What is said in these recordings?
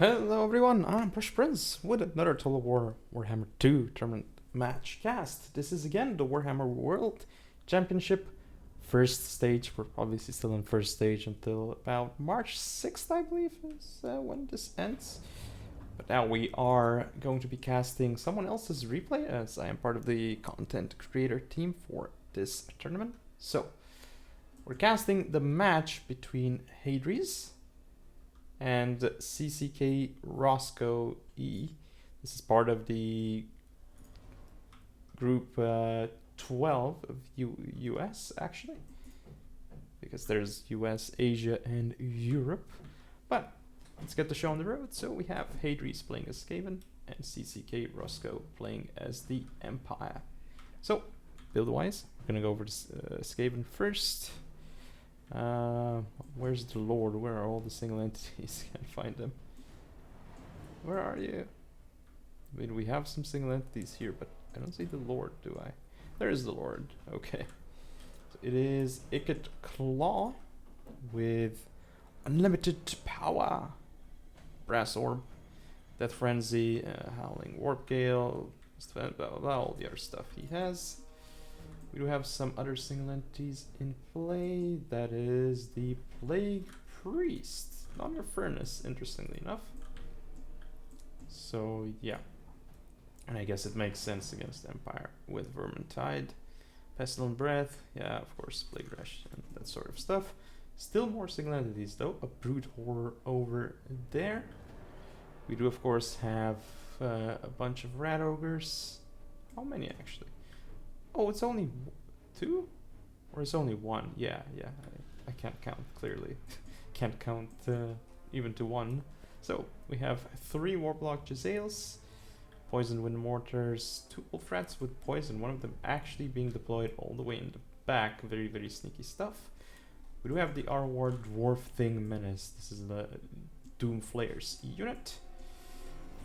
Hello everyone, I'm PrussianPrince with another Total War Warhammer 2 tournament match cast. This is again the Warhammer World Championship first stage. We're obviously still in first stage until about March 6th, I believe, is when this ends. But now we are going to be casting someone else's replay as I am part of the content creator team for this tournament. So, we're casting the match between Hadres and CCK Roscoe E. This is part of the group 12 of US, actually, because there's US, Asia, and Europe. But let's get the show on the road. So we have Hadres playing as Skaven and CCK Roscoe playing as the Empire. So, build-wise, we're gonna go over to Skaven first. Where's the Lord? Where are all the single entities? Can't find them. Where are you? I mean, we have some single entities here, but I don't see the Lord, do I? There is the Lord. Okay. So it is Icket Claw with unlimited power. Brass Orb, Death Frenzy, Howling Warp Gale, blah, blah, blah, all the other stuff he has. We do have some other single entities in play. That is the Plague Priest, not your Furnace, interestingly enough. So yeah, and I guess it makes sense against Empire with Vermintide, Pestilent Breath, yeah, of course, Plague Rush and that sort of stuff. Still more single entities though, a Brute Horror over there. We do of course have a bunch of Rat Ogres. How many actually? Oh, it's only two? Or it's only one? Yeah, I can't count clearly. Can't count even to one. So, we have 3 Warplock Jezzails, Poison Wind Mortars, 2 Wolf Rats with Poison, one of them actually being deployed all the way in the back. Very, very sneaky stuff. We do have the R-War Dwarf Thing Menace. This is the Doom Flayers unit.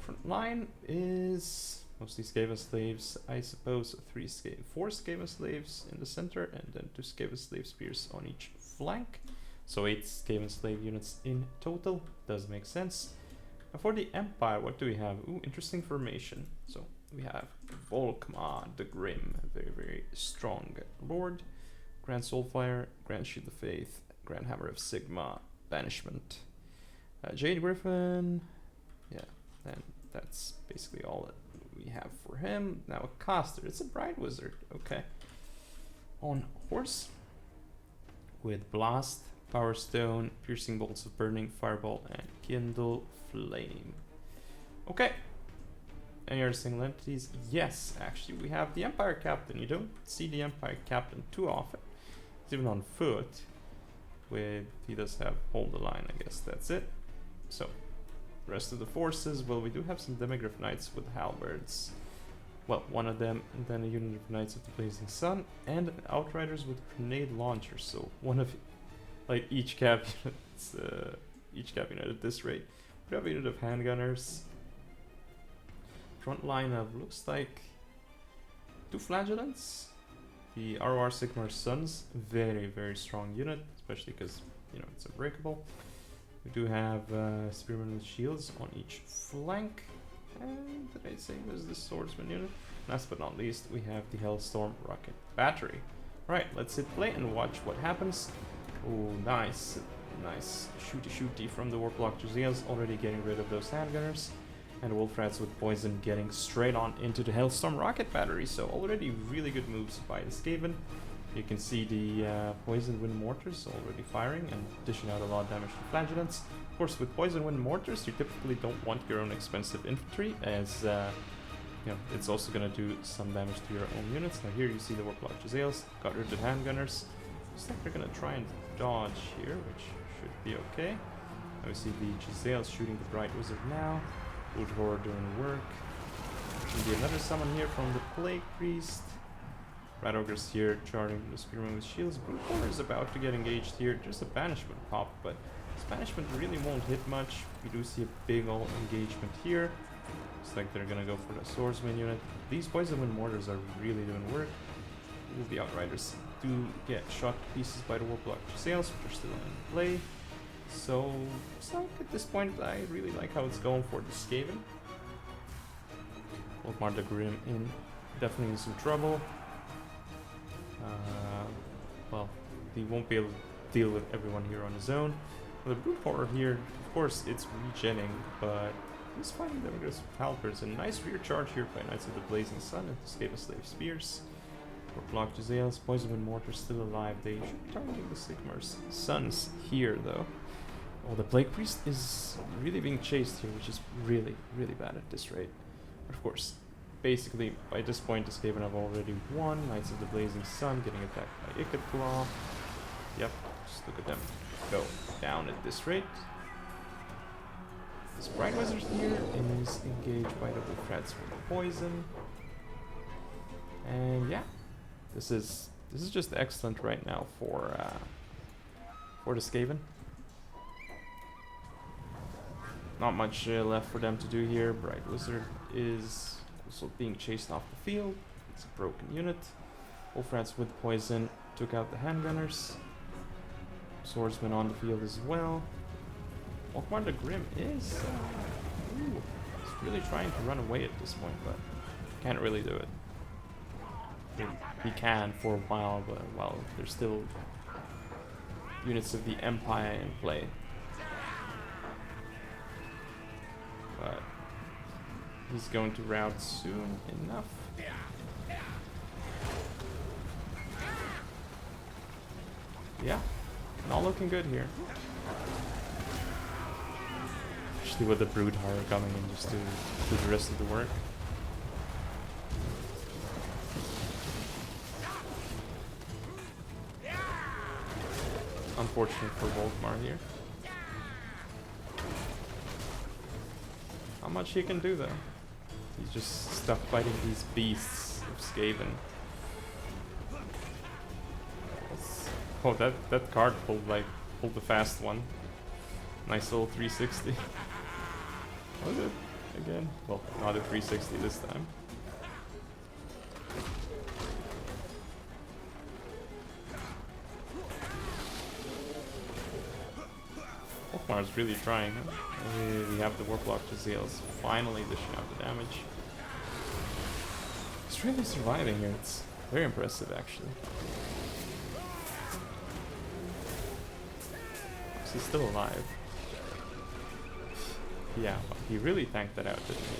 Front line is mostly Skaven slaves, I suppose. 4 Skaven slaves in the center, and then 2 Skaven slave spears on each flank. So 8 Skaven slave units in total. Does make sense. And for the Empire, what do we have? Ooh, interesting formation. So we have Volkmar the Grim, a very, very strong lord. Grand Soulfire, Grand Shield of Faith, Grand Hammer of Sigma, Banishment. Jade Griffin, yeah, and that's basically all that we have for him. Now a caster, it's a Bright Wizard, okay. On horse, with Blast, Power Stone, Piercing Bolts of Burning, Fireball, and Kindle Flame. Okay. Any other single entities? Yes, actually, we have the Empire Captain. You don't see the Empire Captain too often. He's even on foot. He does have Hold the Line, I guess that's it. So, rest of the forces, well, we do have some Demigryph Knights with halberds. Well, one of them, and then a unit of Knights of the Blazing Sun, and Outriders with grenade launchers. So one of, like, each cap unit at this rate. We have a unit of handgunners. Front line of looks like 2 Flagellants. The ROR Sigmar Suns, very, very strong unit, especially because, you know, it's unbreakable. We do have Spearmen with shields on each flank. And did I say it was the Swordsman unit? Last but not least, we have the Hellstorm Rocket Battery. Right, let's hit play and watch what happens. Oh, nice. Nice shooty from the Warplock Jezzails, already getting rid of those handgunners. And Wolf Rats with Poison getting straight on into the Hellstorm Rocket Battery. So already really good moves by the Skaven. You can see the Poison Wind Mortars already firing and dishing out a lot of damage to Flagellants. Of course, with Poison Wind Mortars, you typically don't want your own expensive infantry, as you know, it's also going to do some damage to your own units. Now here you see the Warplock Jezzails, got rid of handgunners. Looks like they're going to try and dodge here, which should be okay. Now we see the Jezzails shooting the Bright Wizard now. Brute Horror doing work. There'll be another summon here from the Plague Priest. Rat Ogres here charging the Spearman with shields. Brute Horror is about to get engaged here. There's a Banishment pop, but this Banishment really won't hit much. We do see a big ol' engagement here. Looks like they're gonna go for the Swordsman unit. These Poison Wind Mortars are really doing work. Ooh, the Outriders do get shot to pieces by the Warplock Jezzails, which are still in play. So, at this point, I really like how it's going for the Skaven. Volkmar the Grim definitely in some trouble. Well, he won't be able to deal with everyone here on his own. Well, the Brute Horror here, of course, it's regenning, but he's fighting them against Halberds. A nice rear charge here by Knights of the Blazing Sun and Skaven Slave Spears. For Block Jazales, Poison and Mortar still alive. They should be targeting the Sigmar's sons here, though. Oh, the Plague Priest is really being chased here, which is really, really bad at this rate. But of course, basically, by this point, the Skaven have already won. Knights of the Blazing Sun getting attacked by Iked Claw. Yep, just look at them go down at this rate. This Bright Wizard here is engaged by double threats with poison. And yeah, this is just excellent right now for the Skaven. Not much left for them to do here. Bright Wizard is also being chased off the field. It's a broken unit. All threats with poison took out the handgunners. Swordsman on the field as well. Volkmar the Grim is he's really trying to run away at this point, but can't really do it. He can for a while, but well, there's still units of the Empire in play. But he's going to rout soon enough. Yeah, not looking good here. Especially with the Brood Horror coming in just to do the rest of the work. Unfortunate for Volkmar here. Not much he can do though. He's just stuck fighting these beasts of Skaven. Oh, that card pulled the fast one. Nice little 360. Was it again? Well, not a 360 this time. Volkmar's really trying. Huh? We have the Warplock Jazales finally dishing out the damage. He's really surviving here. It's very impressive, actually. He's still alive. Yeah, well, he really tanked that out, didn't he?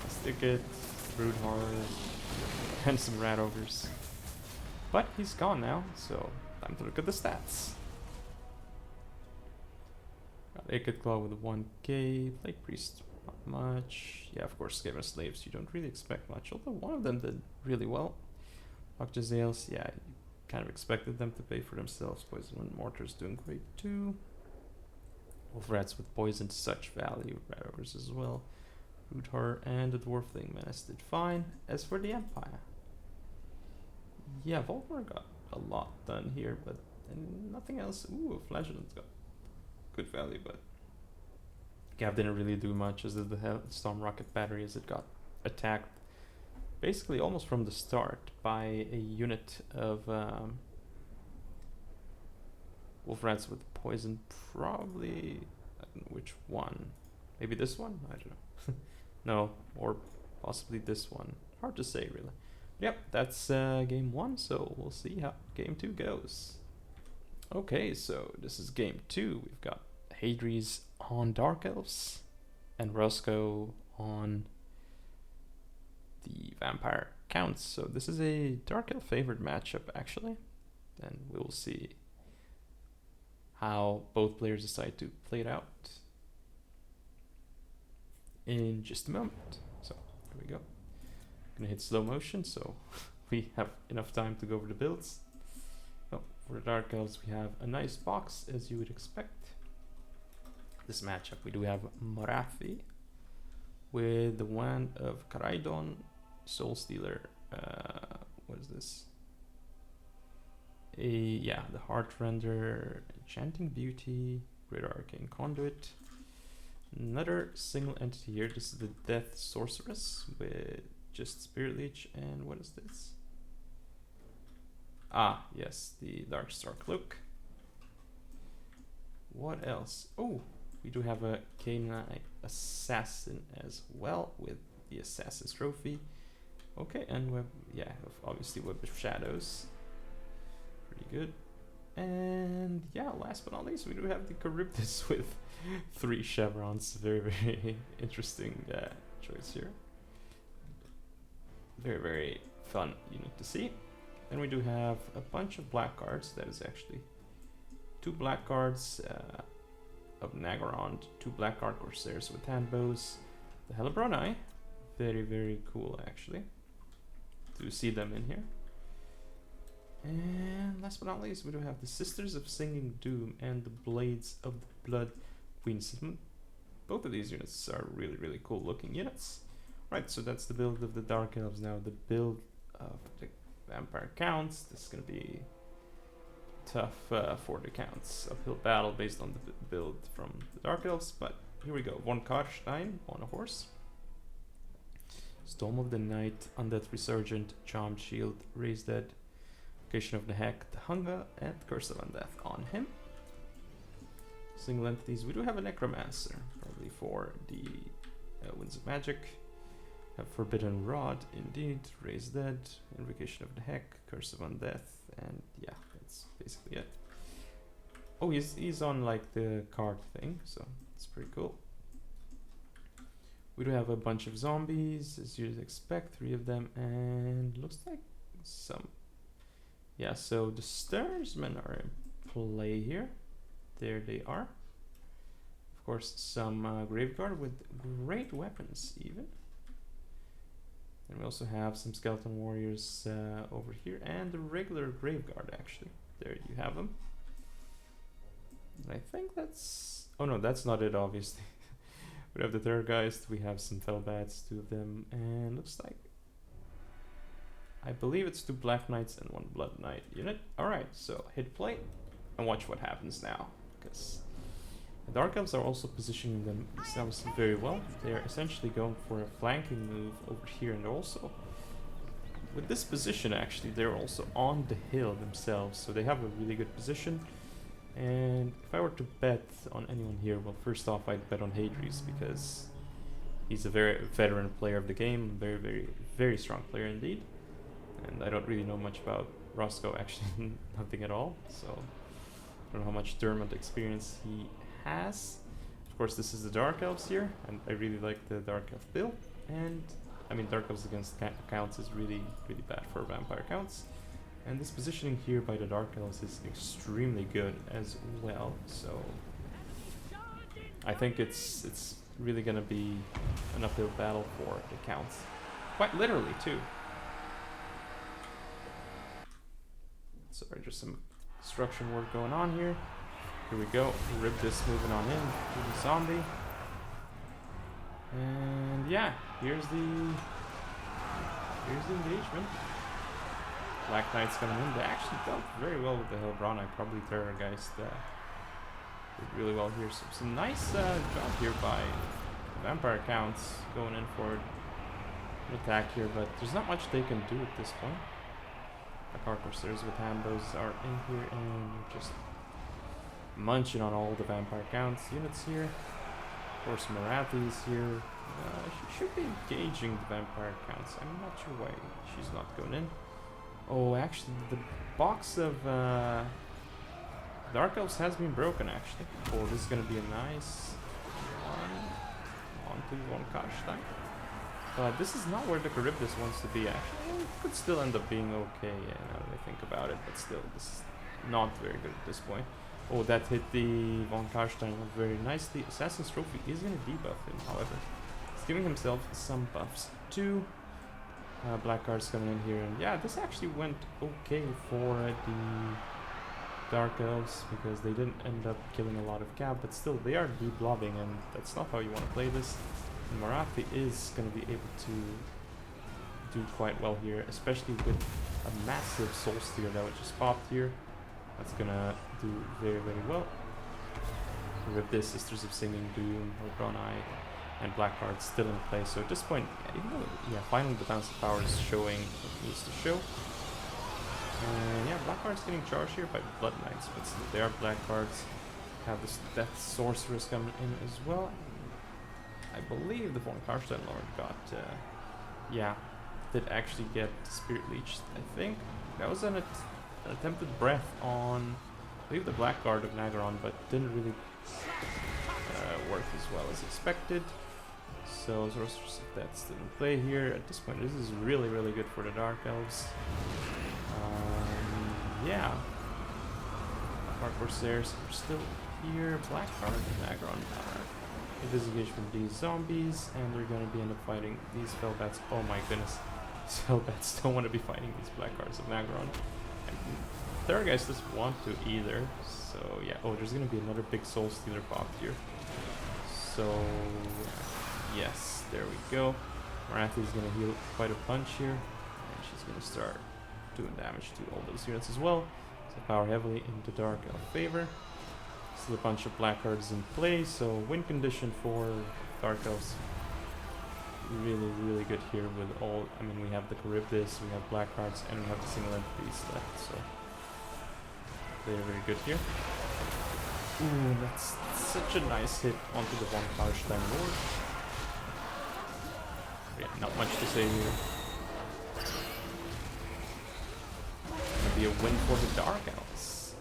Stick it, Brood Horror, and some Rat Ogres. But he's gone now, so time to look at the stats. Got Iked Claw with 1k, Plague Priest, not much. Yeah, of course, Skaven Slaves, you don't really expect much, although one of them did really well. Block Jazales, yeah, you kind of expected them to pay for themselves. Poison and Mortar's doing great too. Wolf Rats with poison, such value. Rat Ogres as well. Brood Horror and the Dwarfling Menace did fine. As for the Empire, yeah, Volkmar got a lot done here, but nothing else. Ooh, Flagellant's got good value, but Gav didn't really do much, as did the Storm Rocket Battery, as it got attacked basically almost from the start by a unit of Wolf Rats with poison. Probably, I don't know which one. Maybe this one? I don't know. No, or possibly this one. Hard to say, really. Yep, that's game 1, so we'll see how game 2 goes. Okay, so this is game 2. We've got Hadres on Dark Elves and Roscoe on the Vampire Counts. So this is a Dark Elf favored matchup, actually. And we'll see how both players decide to play it out in just a moment. So here we go. Gonna hit slow motion so we have enough time to go over the builds. Oh, for the Dark Elves we have a nice box, as you would expect. This matchup we do have Morathi with the Wand of Karaidon, Soul Stealer, what is this? Yeah, the Heartrender, Enchanting Beauty, Greater Arcane Conduit. Another single entity here. This is the Death Sorceress with just Spirit Leech, and what is this? Ah, yes, the Dark Star Cloak. What else? Oh, we do have a K9 Assassin as well with the Assassin's Trophy. Okay, and obviously Web of Shadows. Pretty good. And yeah, last but not least, we do have the Charybdis with 3 chevrons. Very, very interesting choice here. Very, very fun unit to see. Then we do have a bunch of black cards. That is actually 2 black cards of Nagarond, 2 black card Corsairs with hand bows, the Hellebronai. Very, very cool actually to see them in here. And last but not least, we do have the Sisters of Singing Doom and the Blades of the Blood Queens. Both of these units are really, really cool looking units. Right, so that's the build of the Dark Elves. Now the build of the Vampire Counts. This is going to be tough for the Counts. Uphill battle based on the build from the Dark Elves, but here we go. 1 Karstein on a horse. Storm of the Night, Undead Resurgent, Charmed Shield, Raise Dead, Vocation of the Heck, the Hunger, and Curse of Undeath on him. Single entities, we do have a Necromancer, probably for the Winds of Magic. Have Forbidden Rod, indeed, Raise Dead, Invocation of the Heck, Curse of Undeath, and yeah, that's basically it. Oh, he's on like the card thing, so it's pretty cool. We do have a bunch of zombies, as you'd expect, 3 of them, and looks like some... Yeah, so the Stersmen are in play here. There they are. Of course, some Graveguard with great weapons, even. And we also have some Skeleton Warriors over here, and the regular Graveguard, actually. There you have them. And I think that's... Oh no, that's not it, obviously. We have the Terrorgeist, we have some Felbats, 2 of them, and looks like... I believe it's 2 Black Knights and 1 Blood Knight unit. Alright, so hit play and watch what happens now. Because the Dark Elves are also positioning themselves very well. They're essentially going for a flanking move over here, and also... With this position, actually, they're also on the hill themselves, so they have a really good position. And if I were to bet on anyone here, well, first off, I'd bet on Hadres, because he's a very veteran player of the game, very, very, very strong player indeed. And I don't really know much about Roscoe, actually, nothing at all, so I don't know how much Dermot experience he has. Of course, this is the Dark Elves here, and I really like the Dark Elf build. And, I mean, Dark Elves against Counts is really, really bad for Vampire Counts. And this positioning here by the Dark Elves is extremely good as well, so I think it's really gonna be an uphill battle for the Counts. Quite literally, too. Sorry, just some construction work going on here. Here we go, Charybdis moving on in to the zombie. And yeah, here's the engagement. Black Knight's coming in. They actually dealt very well with the Hellebronai. Probably Terrorgeist did really well here. So some nice job here by Vampire Counts going in for an attack here, but there's not much they can do at this point. The Corsairs with hand bows are in here and just munching on all the Vampire Counts units here. Of course, Marathi's here. She should be engaging the Vampire Counts. I'm not sure why she's not going in. Oh, actually, the box of Dark Elves has been broken, actually. Oh, this is going to be a nice one. On to 1 Karstein. But this is not where the Charybdis wants to be, actually. It could still end up being okay, now that I think about it. But still, this is not very good at this point. Oh, that hit the Von Karstein very nicely. Assassin's Trophy is going to debuff him, however. He's giving himself some buffs too. Black cards coming in here, and yeah, this actually went okay for the Dark Elves because they didn't end up killing a lot of cap, but still they are deblobbing, and that's not how you want to play this. And Marathi is going to be able to do quite well here, especially with a massive Soul Steer that just popped here. That's going to do very, very well. With this, Sisters of Singing Doom, Hellebronai, and Black cards still in play. So at this point, even though, yeah, finally the balance of power is showing what it needs to show. And yeah, Black cards getting charged here by Blood Knights, but still, they are Black cards. Have this Death Sorceress coming in as well. I believe the Von Karstein Lord got, yeah, did actually get Spirit Leech, I think. That was an attempted breath on, I believe, the Blackguard of Nagaron, but didn't really work as well as expected. So Sorceress of Death still in play here. At this point, this is really, really good for the Dark Elves. Yeah. Our Corsairs are still here. Blackguard of Nagaron are disengaged from these zombies, and they're going to be end up fighting these Felbats. Oh my goodness. These Felbats don't want to be fighting these Blackguards of Nagaron. And their guys doesn't want to either. So yeah. Oh, there's going to be another big Soul Stealer popped here. So yes, there we go. Marathi is going to heal quite a bunch here, and she's going to start doing damage to all those units as well. So power heavily into Dark Elf favor. Still a bunch of Blackguards in play, so win condition for Dark Elves. Really, really good here with all. I mean, we have the Charybdis, we have Blackguards, and we have the single entities left, so very, very good here. Ooh, that's such a nice hit onto the Von Karstein Lord. Yeah, not much to say here. Gonna be a win for the Dark Elves.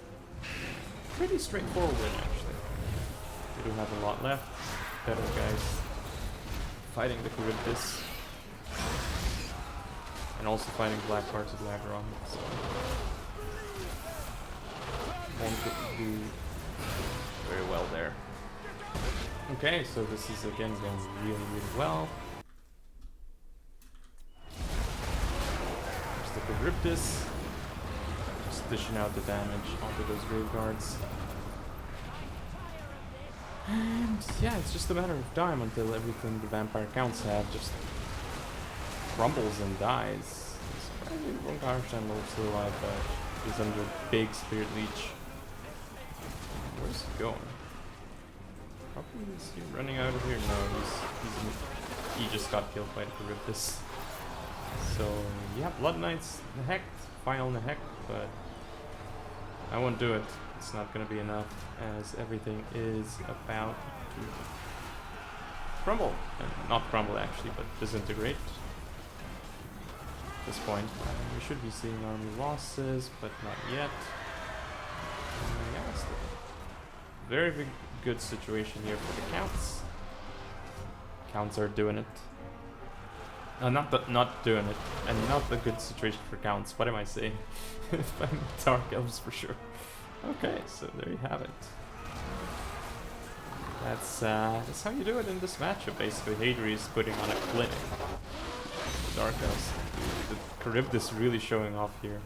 Pretty straightforward win, actually. We do have a lot left. Better guys fighting the Charybdis. And also fighting Blackguards of Lagaron. So won't do very well there. Okay, so this is again going really, really well. There's the Charybdis. Just dishing out the damage onto those Grave Guards. And yeah, it's just a matter of time until everything the Vampire Counts have just crumbles and dies. Surprisingly, Von Karstein Lord's still alive, but he's under big Spirit Leech. Where's he going? Probably is he running out of here? No, he just got killed by the Charybdis. So yeah, Blood Knights Nehecht, final Nehecht, but I won't do it. It's not gonna be enough, as everything is about to crumble. Not crumble actually, but disintegrate. At this point, we should be seeing army losses, but not yet. Yeah, still very, very good situation here for the Counts. Counts are doing it. Not doing it, and not a good situation for Counts. What am I saying? I'm Dark Elves for sure. Okay, so there you have it. That's how you do it in this matchup. Basically, Hadres putting on a clinic. The Dark Elves, the Charybdis really showing off here.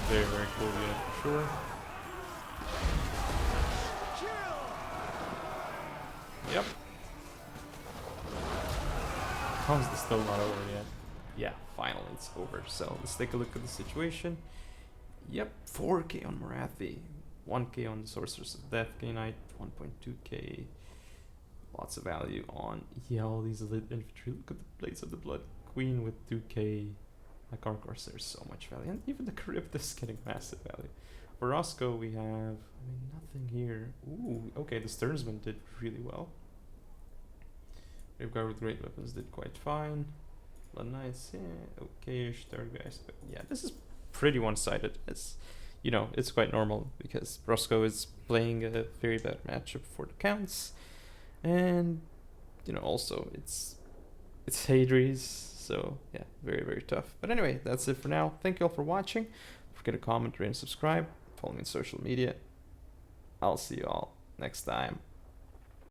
Very, very cool unit for sure. Yep. How is this still not over yet? Yeah, finally it's over. So let's take a look at the situation. Yep, 4k on Marathi, 1k on the Sorceress of Death K-Knight, 1.2k. Lots of value on, yeah, all these elite infantry. Look at the Blades of the Blood Queen with 2k. Like our course, there's so much value. And even the Charybdis getting massive value. For Roscoe, we have, I mean, nothing here. Ooh, okay, the Sternsman did really well. Graveguard with great weapons did quite fine. Blood Knights, yeah, okay-ish. Third guys, but yeah, this is pretty one-sided. It's, you know, it's quite normal because Roscoe is playing a very bad matchup for the Counts, and you know, also it's Hadres, so yeah, very, very tough. But anyway, that's it for now. Thank you all for watching. Don't forget to comment, rate, and subscribe. Follow me on social media. I'll see you all next time.